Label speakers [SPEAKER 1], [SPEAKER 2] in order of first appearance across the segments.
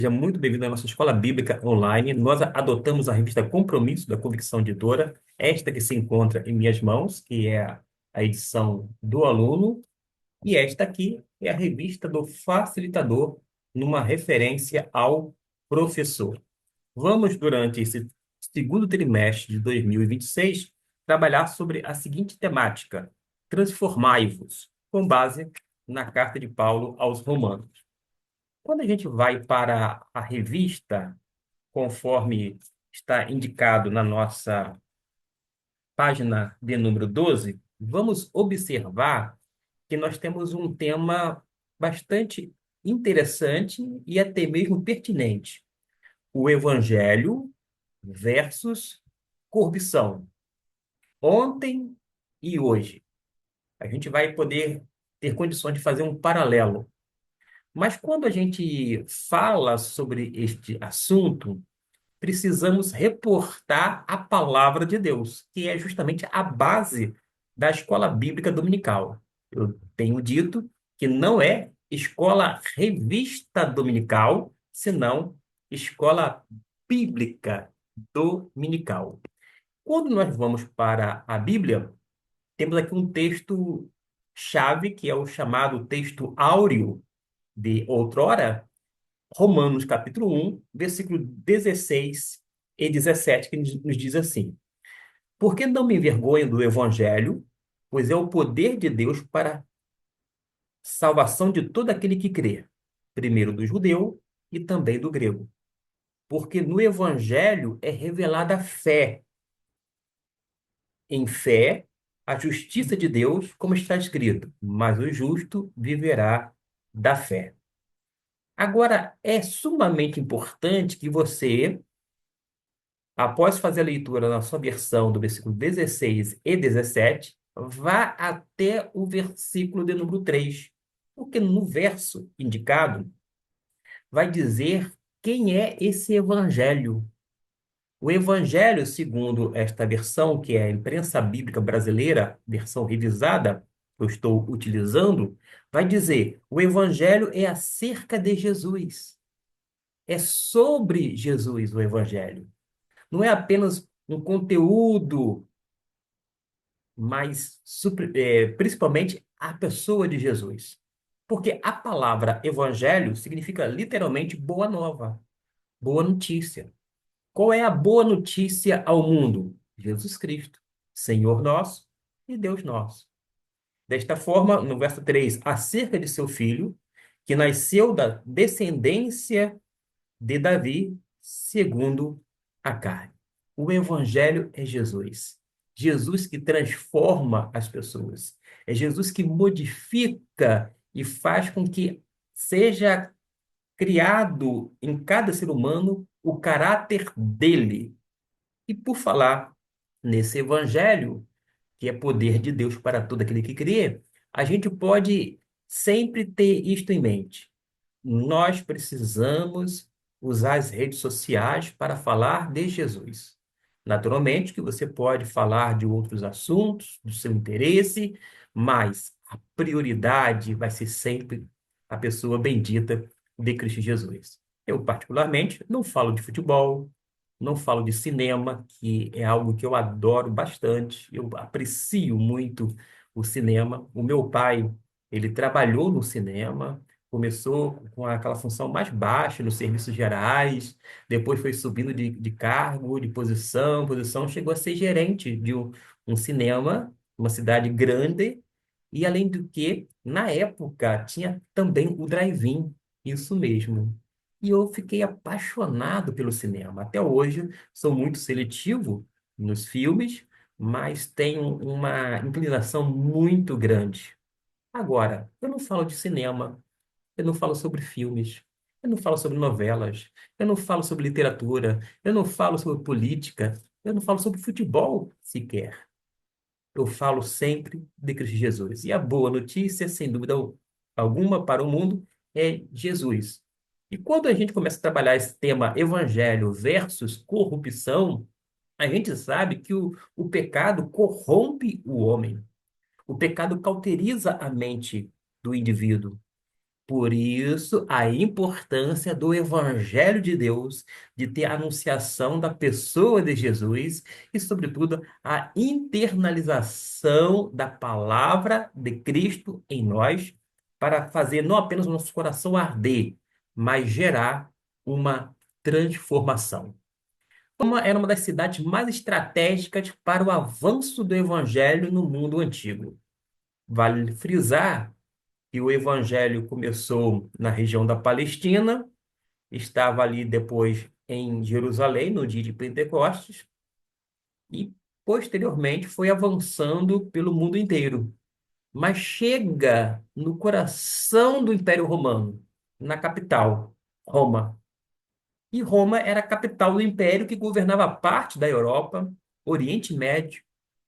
[SPEAKER 1] Seja muito bem-vindo à nossa Escola Bíblica Online. Nós adotamos a revista Compromisso da Convicção de Dora, esta que se encontra em minhas mãos, que é a edição do aluno, e esta aqui é a revista do facilitador, numa referência ao professor. Vamos, durante esse segundo trimestre de 2026, trabalhar sobre a seguinte temática: transformai-vos, com base na carta de Paulo aos Romanos. Quando a gente vai para a revista, conforme está indicado na nossa página de número 12, vamos observar que nós temos um tema bastante interessante e até mesmo pertinente: o Evangelho versus corrupção, ontem e hoje. A gente vai poder ter condições de fazer um paralelo. Mas quando a gente fala sobre este assunto, precisamos reportar a palavra de Deus, que é justamente a base da escola bíblica dominical. Eu tenho dito que não é escola revista dominical, senão escola bíblica dominical. Quando nós vamos para a Bíblia, temos aqui um texto chave, que é o chamado texto áureo de outrora, Romanos capítulo 1, versículo 16 e 17, que nos diz assim: Porque não me envergonho do evangelho, pois é o poder de Deus para salvação de todo aquele que crê, primeiro do judeu e também do grego. Porque no evangelho é revelada a fé. Em fé, a justiça de Deus, como está escrito, mas o justo viverá da fé. Agora, é sumamente importante que você, após fazer a leitura na sua versão do versículo 16 e 17, vá até o versículo de número 3, porque no verso indicado vai dizer quem é esse evangelho. O evangelho, segundo esta versão, que é a Imprensa Bíblica Brasileira, versão revisada, que eu estou utilizando, vai dizer: o evangelho é acerca de Jesus. É sobre Jesus o evangelho. Não é apenas um conteúdo, mas principalmente a pessoa de Jesus. Porque a palavra evangelho significa literalmente boa nova, boa notícia. Qual é a boa notícia ao mundo? Jesus Cristo, Senhor nosso e Deus nosso. Desta forma, no verso 3, acerca de seu filho, que nasceu da descendência de Davi, segundo a carne. O evangelho é Jesus. Jesus que transforma as pessoas. É Jesus que modifica e faz com que seja criado em cada ser humano o caráter dele. E por falar nesse evangelho, que é poder de Deus para todo aquele que crê, a gente pode sempre ter isto em mente: nós precisamos usar as redes sociais para falar de Jesus. Naturalmente que você pode falar de outros assuntos, do seu interesse, mas a prioridade vai ser sempre a pessoa bendita de Cristo Jesus. Eu, particularmente, não falo de futebol, não falo de cinema, que é algo que eu adoro bastante. Eu aprecio muito o cinema. O meu pai, ele trabalhou no cinema, começou com aquela função mais baixa nos serviços gerais, depois foi subindo de cargo, de posição, chegou a ser gerente de um cinema, uma cidade grande, e além do que, na época, tinha também o drive-in, isso mesmo. E eu fiquei apaixonado pelo cinema. Até hoje, sou muito seletivo nos filmes, mas tenho uma inclinação muito grande. Agora, eu não falo de cinema, eu não falo sobre filmes, eu não falo sobre novelas, eu não falo sobre literatura, eu não falo sobre política, eu não falo sobre futebol sequer. Eu falo sempre de Cristo Jesus. E a boa notícia, sem dúvida alguma, para o mundo é Jesus. E quando a gente começa a trabalhar esse tema evangelho versus corrupção, a gente sabe que o pecado corrompe o homem. O pecado cauteriza a mente do indivíduo. Por isso, a importância do Evangelho de Deus, de ter a anunciação da pessoa de Jesus e, sobretudo, a internalização da palavra de Cristo em nós, para fazer não apenas o nosso coração arder, mas gerar uma transformação. Roma era uma das cidades mais estratégicas para o avanço do Evangelho no mundo antigo. Vale frisar que o evangelho começou na região da Palestina, estava ali depois em Jerusalém, no dia de Pentecostes, e posteriormente foi avançando pelo mundo inteiro. Mas chega no coração do Império Romano, na capital, Roma. E Roma era a capital do império que governava parte da Europa, Oriente Médio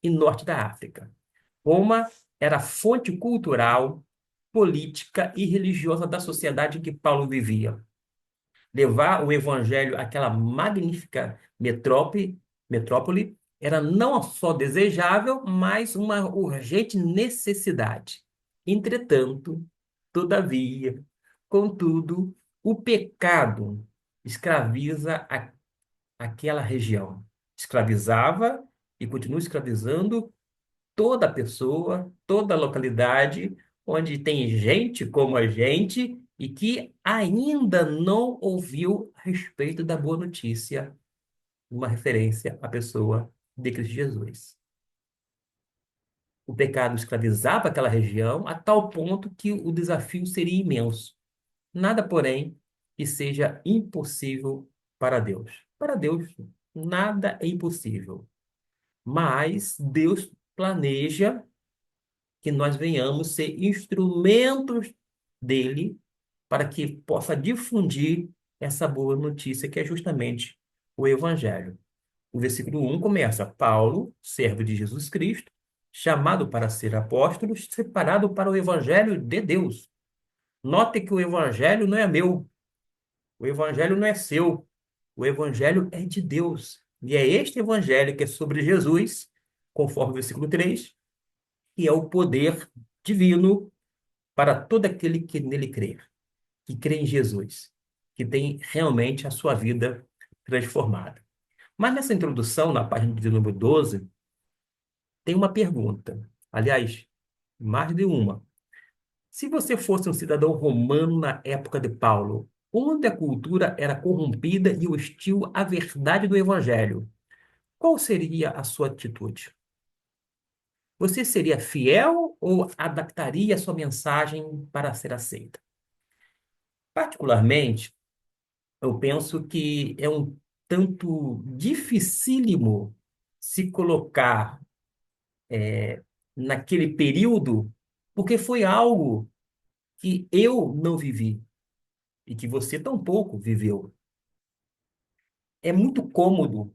[SPEAKER 1] e norte da África. Roma era a fonte cultural, política e religiosa da sociedade em que Paulo vivia. Levar o evangelho àquela magnífica metrópole era não só desejável, mas uma urgente necessidade. Entretanto, todavia, contudo, o pecado escraviza aquela região. Escravizava e continua escravizando toda pessoa, toda localidade onde tem gente como a gente e que ainda não ouviu a respeito da boa notícia, uma referência à pessoa de Cristo Jesus. O pecado escravizava aquela região a tal ponto que o desafio seria imenso. Nada, porém, que seja impossível para Deus. Para Deus, nada é impossível. Mas Deus planeja que nós venhamos ser instrumentos dele para que possa difundir essa boa notícia que é justamente o Evangelho. O versículo 1 começa: Paulo, servo de Jesus Cristo, chamado para ser apóstolo, separado para o Evangelho de Deus. Note que o Evangelho não é meu, o Evangelho não é seu, o Evangelho é de Deus. E é este Evangelho que é sobre Jesus, conforme o versículo 3, que é o poder divino para todo aquele que nele crer, que crê em Jesus, que tem realmente a sua vida transformada. Mas nessa introdução, na página de número 12, tem uma pergunta. Aliás, mais de uma. Se você fosse um cidadão romano na época de Paulo, onde a cultura era corrompida e hostil à verdade do evangelho, qual seria a sua atitude? Você seria fiel ou adaptaria a sua mensagem para ser aceita? Particularmente, eu penso que é um tanto dificílimo se colocar naquele período, porque foi algo que eu não vivi e que você tampouco viveu. É muito cômodo,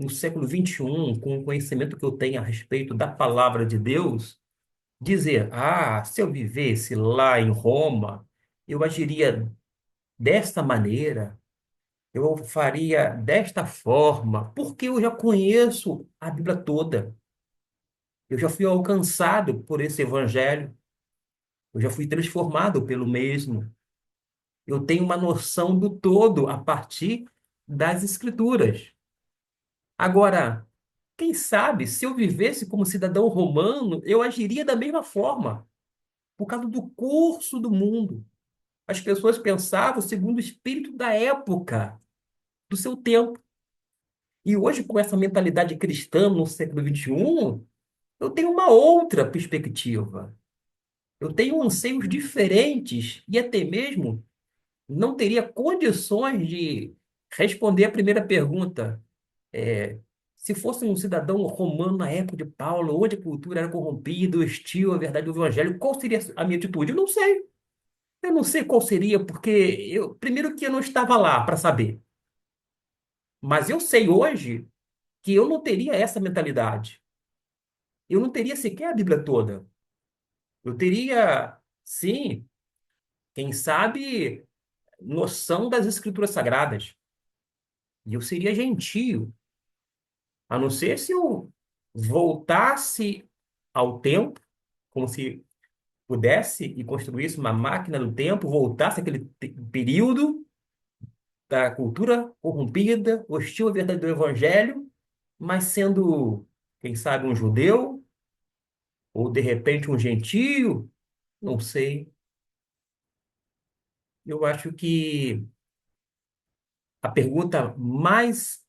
[SPEAKER 1] no século XXI, com o conhecimento que eu tenho a respeito da palavra de Deus, dizer: ah, se eu vivesse lá em Roma, eu agiria desta maneira. Eu faria desta forma, porque eu já conheço a Bíblia toda. Eu já fui alcançado por esse evangelho. Eu já fui transformado pelo mesmo. Eu tenho uma noção do todo a partir das Escrituras. Agora, quem sabe, se eu vivesse como cidadão romano, eu agiria da mesma forma, por causa do curso do mundo. As pessoas pensavam segundo o espírito da época, do seu tempo. E hoje, com essa mentalidade cristã no século XXI, eu tenho uma outra perspectiva. Eu tenho anseios diferentes e até mesmo não teria condições de responder a primeira pergunta. É, se fosse um cidadão romano na época de Paulo, onde a cultura era corrompida, hostil à verdade do evangelho, qual seria a minha atitude? Eu não sei. Eu não sei qual seria, porque primeiro que eu não estava lá para saber. Mas eu sei hoje que eu não teria essa mentalidade. Eu não teria sequer a Bíblia toda. Eu teria, sim, quem sabe, noção das Escrituras Sagradas. E eu seria gentio, a não ser se eu voltasse ao tempo, como se pudesse e construísse uma máquina do tempo, voltasse àquele período da cultura corrompida, hostil à verdade do evangelho, mas sendo, quem sabe, um judeu, ou de repente um gentio, não sei. Eu acho que a pergunta mais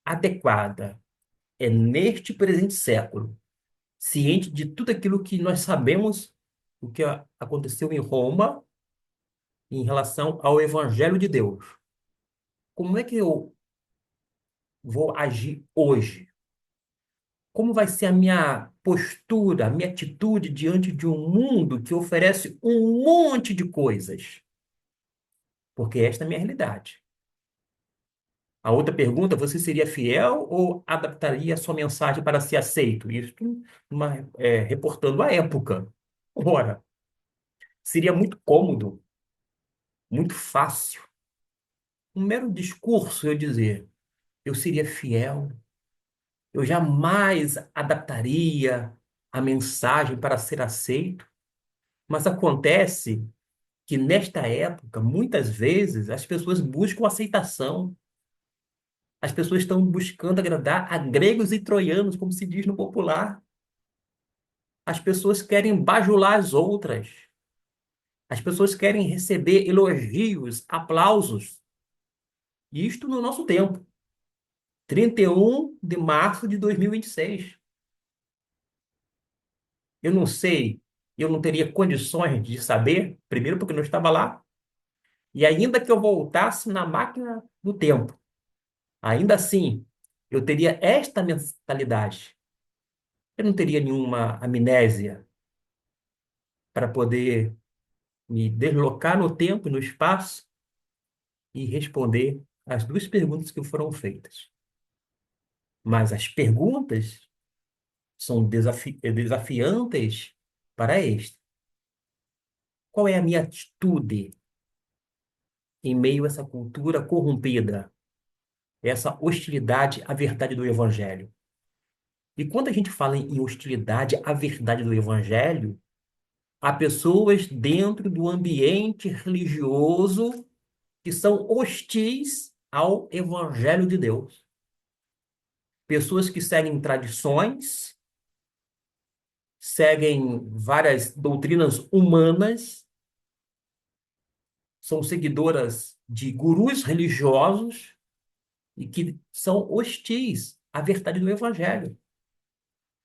[SPEAKER 1] adequada é neste presente século, ciente de tudo aquilo que nós sabemos, o que aconteceu em Roma em relação ao Evangelho de Deus. Como é que eu vou agir hoje? Como vai ser a minha postura, a minha atitude diante de um mundo que oferece um monte de coisas? Porque esta é a minha realidade. A outra pergunta, você seria fiel ou adaptaria a sua mensagem para ser aceito? Isto reportando a época. Ora, seria muito cômodo, muito fácil, um mero discurso eu dizer, eu seria fiel, eu jamais adaptaria a mensagem para ser aceito. Mas acontece que nesta época, muitas vezes, as pessoas buscam aceitação. As pessoas estão buscando agradar a gregos e troianos, como se diz no popular. As pessoas querem bajular as outras. As pessoas querem receber elogios, aplausos. Isto no nosso tempo, 31 de março de 2026. Eu não sei, eu não teria condições de saber, primeiro porque eu não estava lá, e ainda que eu voltasse na máquina do tempo, ainda assim, eu teria esta mentalidade. Eu não teria nenhuma amnésia para poder me deslocar no tempo e no espaço e responder as duas perguntas que foram feitas. Mas as perguntas são desafiantes para este. Qual é a minha atitude em meio a essa cultura corrompida, essa hostilidade à verdade do Evangelho? E quando a gente fala em hostilidade à verdade do Evangelho, há pessoas dentro do ambiente religioso que são hostis ao Evangelho de Deus. Pessoas que seguem tradições, seguem várias doutrinas humanas, são seguidoras de gurus religiosos e que são hostis à verdade do Evangelho.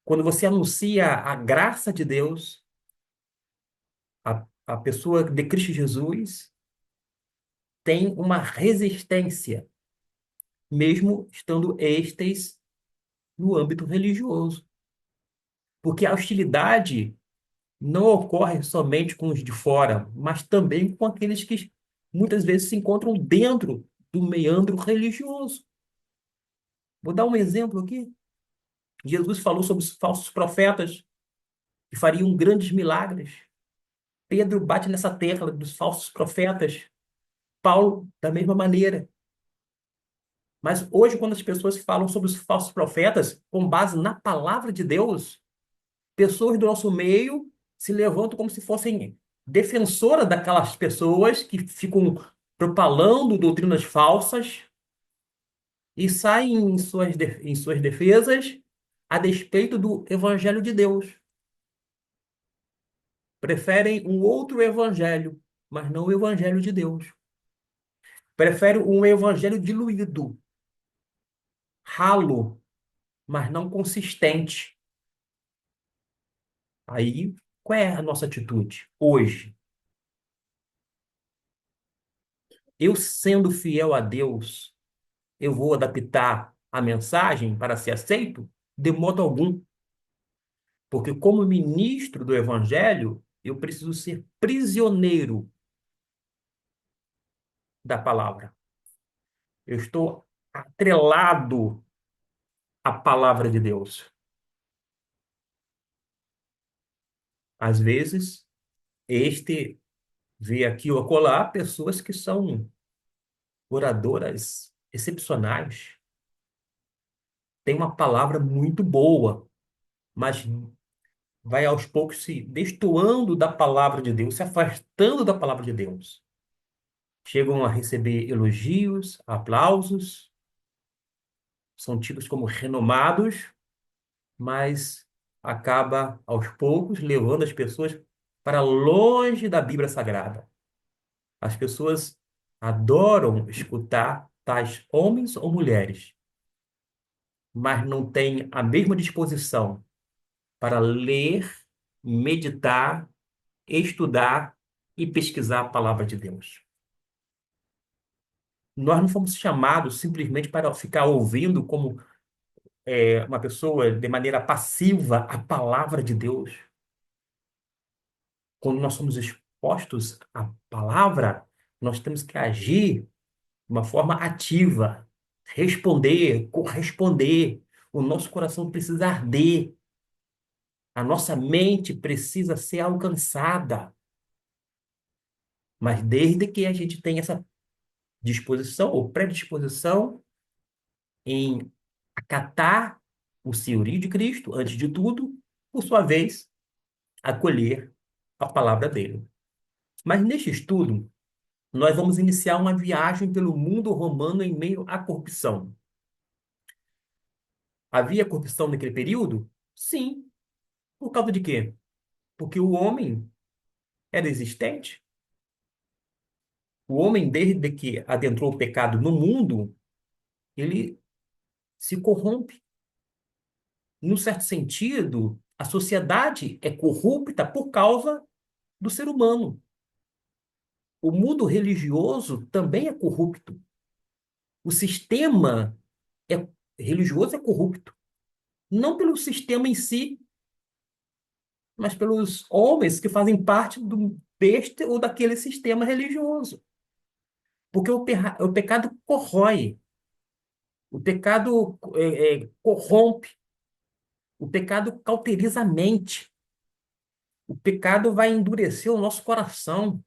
[SPEAKER 1] Quando você anuncia a graça de Deus, a pessoa de Cristo Jesus tem uma resistência, mesmo estando estes no âmbito religioso. Porque a hostilidade não ocorre somente com os de fora, mas também com aqueles que muitas vezes se encontram dentro do meandro religioso. Vou dar um exemplo aqui. Jesus falou sobre os falsos profetas que fariam grandes milagres. Pedro bate nessa tecla dos falsos profetas. Paulo, da mesma maneira. Mas hoje, quando as pessoas falam sobre os falsos profetas, com base na palavra de Deus, pessoas do nosso meio se levantam como se fossem defensoras daquelas pessoas que ficam propalando doutrinas falsas e saem em suas defesas a despeito do evangelho de Deus. Preferem um outro evangelho, mas não o evangelho de Deus. Preferem um evangelho diluído, ralo, mas não consistente. Aí, qual é a nossa atitude hoje? Eu sendo fiel a Deus, eu vou adaptar a mensagem para ser aceito? De modo algum. Porque, como ministro do Evangelho, eu preciso ser prisioneiro da palavra. Eu estou atrelado à palavra de Deus. Às vezes, este vê aqui ou acolá pessoas que são oradoras excepcionais, têm uma palavra muito boa, mas vai aos poucos se destoando da palavra de Deus, se afastando da palavra de Deus. Chegam a receber elogios, aplausos, são tidos como renomados, mas acaba aos poucos levando as pessoas para longe da Bíblia Sagrada. As pessoas adoram escutar tais homens ou mulheres, mas não têm a mesma disposição para ler, meditar, estudar e pesquisar a palavra de Deus. Nós não fomos chamados simplesmente para ficar ouvindo como uma pessoa de maneira passiva a palavra de Deus. Quando nós somos expostos à palavra, nós temos que agir de uma forma ativa, responder, corresponder. O nosso coração precisa arder, a nossa mente precisa ser alcançada. Mas desde que a gente tenha essa disposição ou predisposição em acatar o senhorio de Cristo, antes de tudo, por sua vez, acolher a palavra dele. Mas neste estudo, nós vamos iniciar uma viagem pelo mundo romano em meio à corrupção. Havia corrupção naquele período? Sim. Por causa de quê? Porque o homem era existente. O homem, desde que adentrou o pecado no mundo, ele se corrompe. Num certo sentido, a sociedade é corrupta por causa do ser humano. O mundo religioso também é corrupto. O sistema é, religioso é corrupto. Não pelo sistema em si, mas pelos homens que fazem parte deste ou daquele sistema religioso. Porque o pecado corrói, o pecado corrompe, o pecado cauteriza a mente, o pecado vai endurecer o nosso coração.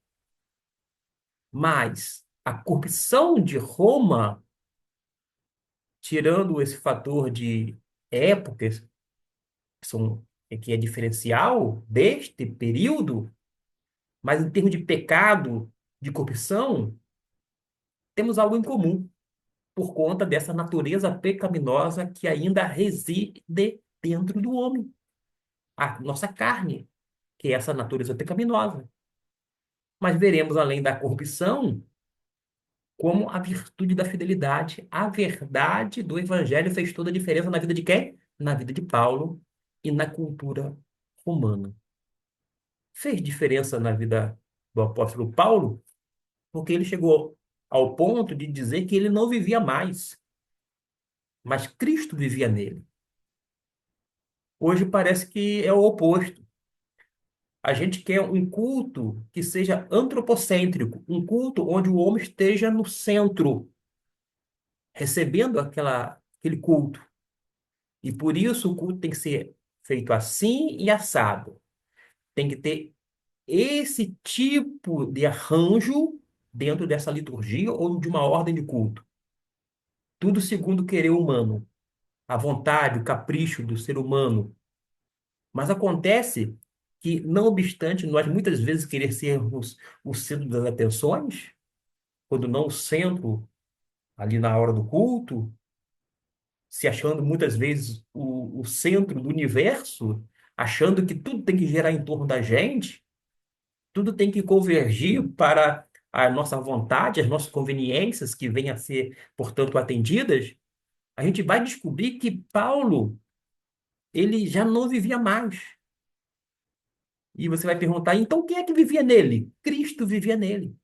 [SPEAKER 1] Mas a corrupção de Roma, tirando esse fator de épocas, que é diferencial deste período, mas em termos de pecado, de corrupção, temos algo em comum, por conta dessa natureza pecaminosa que ainda reside dentro do homem, a nossa carne, que é essa natureza pecaminosa. Mas veremos, além da corrupção, como a virtude da fidelidade, a verdade do evangelho fez toda a diferença na vida de quem? Na vida de Paulo e na cultura romana. Fez diferença na vida do apóstolo Paulo, porque ele chegou ao ponto de dizer que ele não vivia mais, mas Cristo vivia nele. Hoje parece que é o oposto. A gente quer um culto que seja antropocêntrico, um culto onde o homem esteja no centro, recebendo aquele culto. E por isso o culto tem que ser feito assim e assado. Tem que ter esse tipo de arranjo dentro dessa liturgia ou de uma ordem de culto. Tudo segundo o querer humano, a vontade, o capricho do ser humano. Mas acontece que, não obstante nós muitas vezes querer sermos o centro das atenções, quando não o centro ali na hora do culto, se achando muitas vezes o centro do universo, achando que tudo tem que girar em torno da gente, tudo tem que convergir para a nossa vontade, as nossas conveniências que venham a ser, portanto, atendidas, a gente vai descobrir que Paulo, ele já não vivia mais. E você vai perguntar, então quem é que vivia nele? Cristo vivia nele.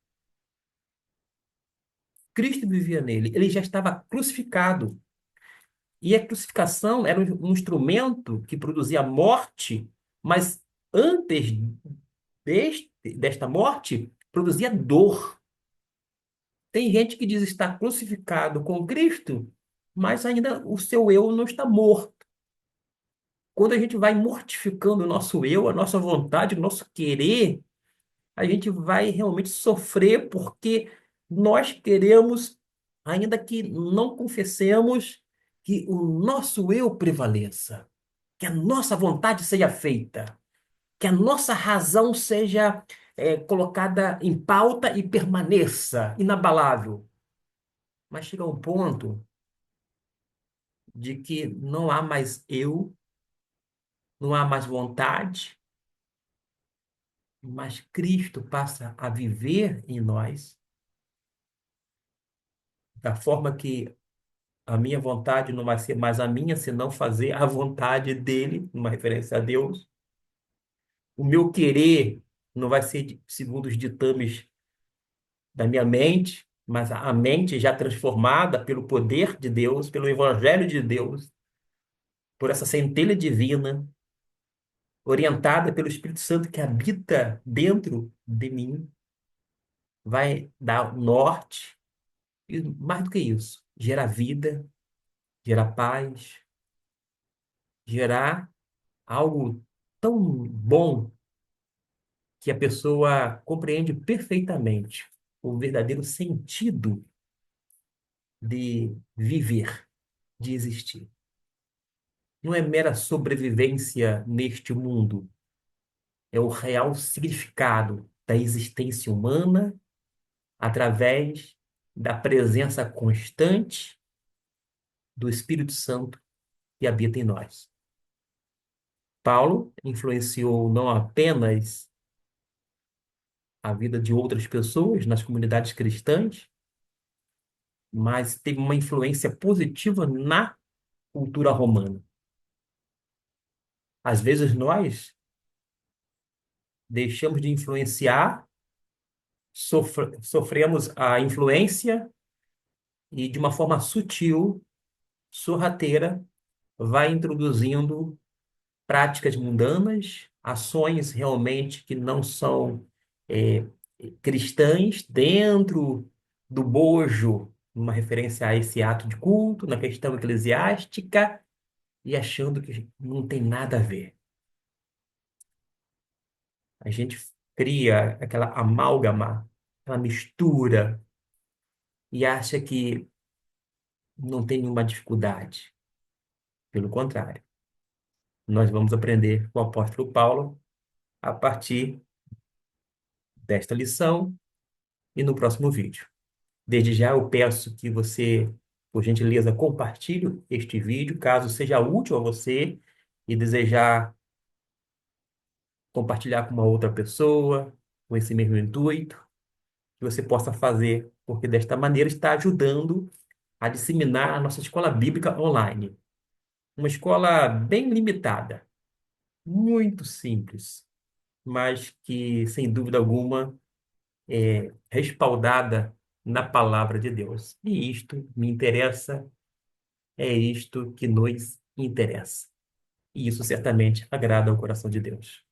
[SPEAKER 1] Cristo vivia nele. Ele já estava crucificado. E a crucificação era um instrumento que produzia morte, mas antes desta morte, produzia dor. Tem gente que diz estar crucificado com Cristo, mas ainda o seu eu não está morto. Quando a gente vai mortificando o nosso eu, a nossa vontade, o nosso querer, a gente vai realmente sofrer porque nós queremos, ainda que não confessemos, que o nosso eu prevaleça, que a nossa vontade seja feita. que a nossa razão seja colocada em pauta e permaneça inabalável. Mas chega um ponto de que não há mais eu, não há mais vontade, mas Cristo passa a viver em nós, da forma que a minha vontade não vai ser mais a minha, senão fazer a vontade dele, uma referência a Deus. O meu querer não vai ser segundo os ditames da minha mente, mas a mente já transformada pelo poder de Deus, pelo Evangelho de Deus, por essa centelha divina, orientada pelo Espírito Santo que habita dentro de mim, vai dar norte e, mais do que isso, gerar vida, gerar paz, gerar algo tão bom que a pessoa compreende perfeitamente o verdadeiro sentido de viver, de existir. Não é mera sobrevivência neste mundo, é o real significado da existência humana através da presença constante do Espírito Santo que habita em nós. Paulo influenciou não apenas a vida de outras pessoas nas comunidades cristãs, mas teve uma influência positiva na cultura romana. Às vezes nós deixamos de influenciar, sofremos a influência e, de uma forma sutil, sorrateira, vai introduzindo práticas mundanas, ações realmente que não são é, cristãs dentro do bojo, uma referência a esse ato de culto, na questão eclesiástica, e achando que não tem nada a ver. A gente cria aquela amálgama, aquela mistura, e acha que não tem nenhuma dificuldade. Pelo contrário, nós vamos aprender com o apóstolo Paulo a partir desta lição e no próximo vídeo. Desde já eu peço que você, por gentileza, compartilhe este vídeo, caso seja útil a você e desejar compartilhar com uma outra pessoa, com esse mesmo intuito, que você possa fazer, porque desta maneira está ajudando a disseminar a nossa escola bíblica online. Uma escola bem limitada, muito simples, mas que, sem dúvida alguma, é respaldada na palavra de Deus. E isto me interessa, é isto que nos interessa. E isso certamente agrada ao coração de Deus.